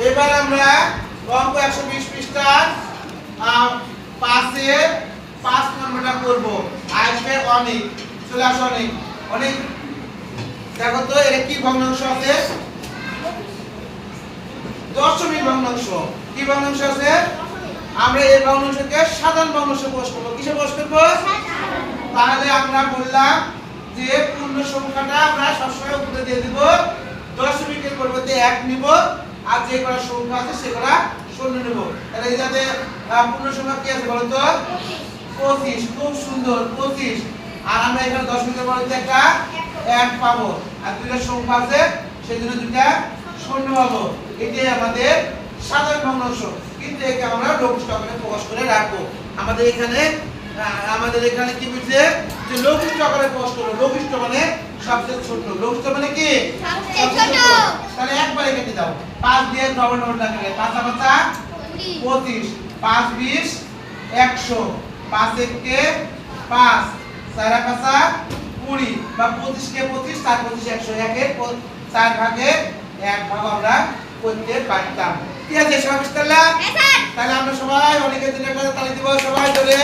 এবার আমরা অঙ্ক 120 পৃষ্ঠার 5 এর 5 নম্বরটা করব। আসবে অনেক, চলে আসো অনেক। অনেক দেখো তো এটা কি ভগ্নাংশ আছে? দশমিক ভগ্নাংশ। কি ভগ্নাংশ আছে? আমরা এই ভগ্নাংশকে সাধারণ ভগ্নাংশে প্রকাশ করব। কিসে প্রকাশ করব? তাহলে আমরা বললাম যে পূর্ণ সংখ্যাটা আমরা সবসময় উপরে দিয়ে দিব, দশমিকের পরিবর্তে 1 নিব, আর যে কটা সংখ্যা আছে সেগুলা শূন্য নেব। তাহলে এই যাতে পূর্ণ সংখ্যা কি আছে বলো তো? 25। খুব সুন্দর, 25। আর আমরা এখানে দশমিকের পরিবর্তে একটা 1 পাবো, আর দুইটা সংখ্যা আছে সেজন্য দুইটা শূন্য পাবো। এটাই আমাদের সাধারণ ভগ্নাংশ, কিন্তু একে আমরা লঘিষ্ঠ আকারে প্রকাশ করে রাখবো। আমাদের এখানে কি বুঝছে যে লঘিষ্ঠ আকারে প্রকাশ করব। লঘিষ্ঠ মানে সবচেয়ে ছোট, লঘিষ্ঠ মানে কি সবচেয়ে ছোট। তাহলে একবারে কেটে দাও, 5 দিয়ে ডবল ডবল না কেটে 5 5 25, 5 20 100, 5 1 কে 5, 4 5 20, বা 25 কে 25, 4 25 100, 1 এর 4 ভাগে 1 ভাগ আমরা করতে পারতাম। ঠিক আছে সবাই বুঝতে পারলাম? তাহলে আমরা সবাই অনেকের জন্য একটা তালি দিব, সবাই ধরে